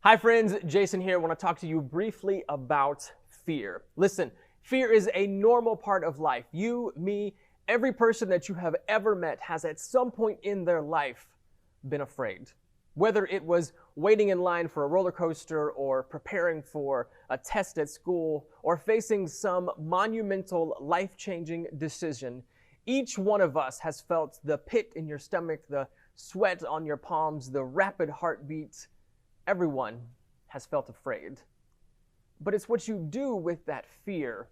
Hi friends, Jason here. I want to talk to you briefly about fear. Listen, fear is a normal part of life. You, me, every person that you have ever met has at some point in their life been afraid. Whether it was waiting in line for a roller coaster or preparing for a test at school or facing some monumental life-changing decision, each one of us has felt the pit in your stomach, the sweat on your palms, the rapid heartbeat. Everyone has felt afraid. But it's what you do with that fear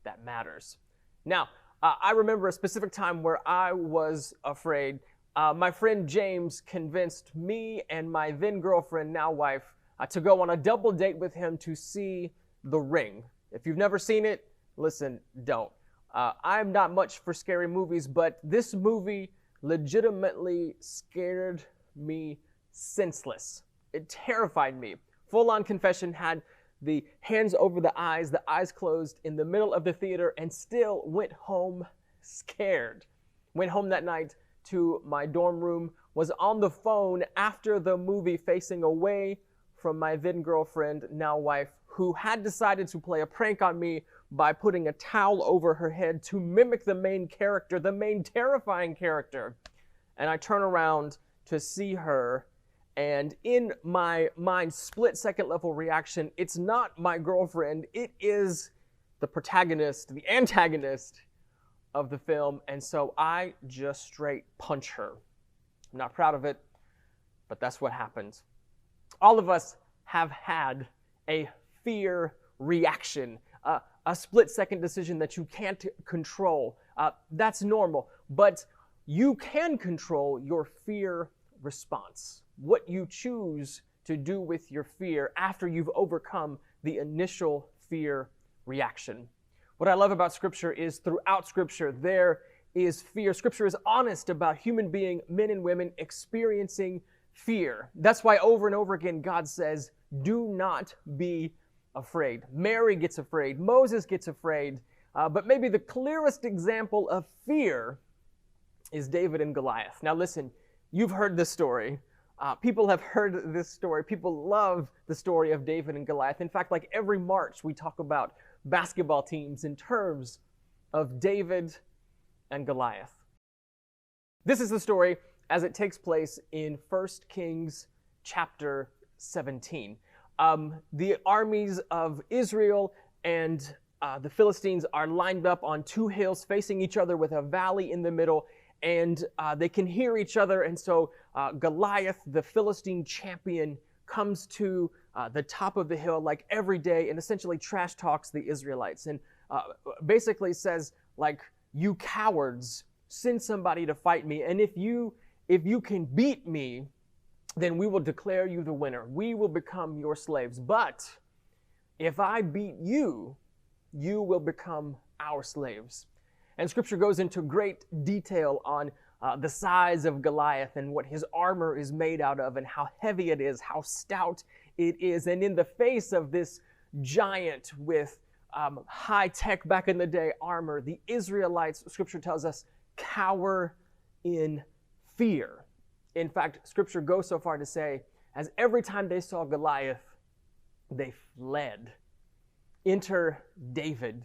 that matters. Now, I remember a specific time where I was afraid. My friend James convinced me and my then girlfriend, now wife, to go on a double date with him to see The Ring. If you've never seen it, listen, don't. I'm not much for scary movies, but this movie legitimately scared me senseless. It terrified me. Full-on confession, had the hands over the eyes closed in the middle of the theater, and still went home scared. Went home that night to my dorm room, was on the phone after the movie facing away from my then girlfriend, now wife, who had decided to play a prank on me by putting a towel over her head to mimic the main character, the main terrifying character. And I turn around to see her, and in my mind, split-second level reaction, it's not my girlfriend, it is the protagonist, the antagonist of the film, and so I just straight punch her. I'm not proud of it, but that's what happened. All of us have had a fear reaction, a split-second decision that you can't control. That's normal, but you can control your fear response. What you choose to do with your fear after you've overcome the initial fear reaction. What I love about Scripture is throughout Scripture there is fear. Scripture is honest about human being, men and women, experiencing fear. That's why over and over again God says, do not be afraid. Mary gets afraid. Moses gets afraid. But maybe the clearest example of fear is David and Goliath. Now listen, you've heard this story. People have heard this story. People love the story of David and Goliath. In fact, like every March, we talk about basketball teams in terms of David and Goliath. This is the story as it takes place in 1 Kings chapter 17. The armies of Israel and the Philistines are lined up on two hills facing each other with a valley in the middle, and they can hear each other, and so Goliath, the Philistine champion, comes to the top of the hill like every day and essentially trash talks the Israelites and basically says, like, you cowards, send somebody to fight me, and if you can beat me, then we will declare you the winner. We will become your slaves. But if I beat you, you will become our slaves. And Scripture goes into great detail on the size of Goliath and what his armor is made out of and how heavy it is, how stout it is. And in the face of this giant with high-tech back in the day armor, the Israelites, Scripture tells us, cower in fear. In fact, Scripture goes so far to say, as every time they saw Goliath, they fled. Enter David,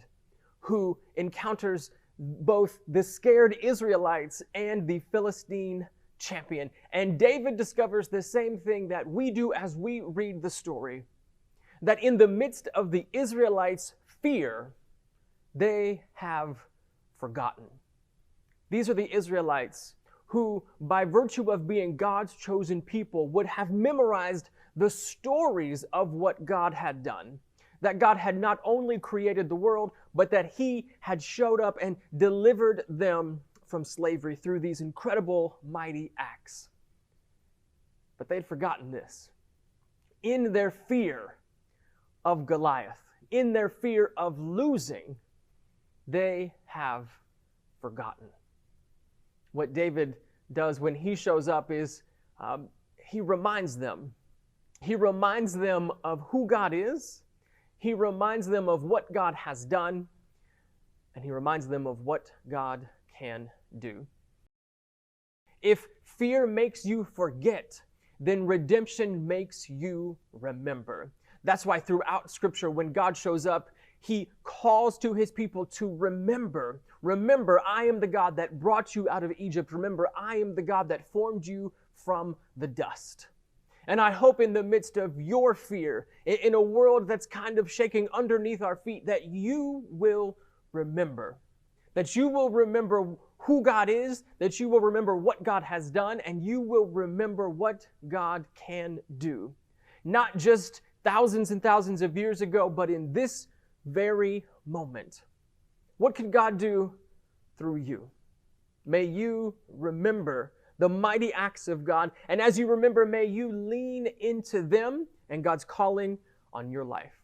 who encounters both the scared Israelites and the Philistine champion. And David discovers the same thing that we do as we read the story, that in the midst of the Israelites' fear, they have forgotten. These are the Israelites who, by virtue of being God's chosen people, would have memorized the stories of what God had done. That God had not only created the world, but that He had showed up and delivered them from slavery through these incredible, mighty acts. But they'd forgotten this. In their fear of Goliath, in their fear of losing, they have forgotten. What David does when he shows up is he reminds them. He reminds them of who God is. He reminds them of what God has done. And he reminds them of what God can do. If fear makes you forget then redemption makes you remember. That's why throughout Scripture, when God shows up, He calls to His people to remember. Remember, I am the God that brought you out of Egypt. Remember, I am the God that formed you from the dust. And I hope in the midst of your fear, in a world that's kind of shaking underneath our feet, that you will remember. That you will remember who God is, that you will remember what God has done, and you will remember what God can do. Not just thousands and thousands of years ago, but in this very moment. What can God do through you? May you remember the mighty acts of God, and as you remember, may you lean into them and God's calling on your life.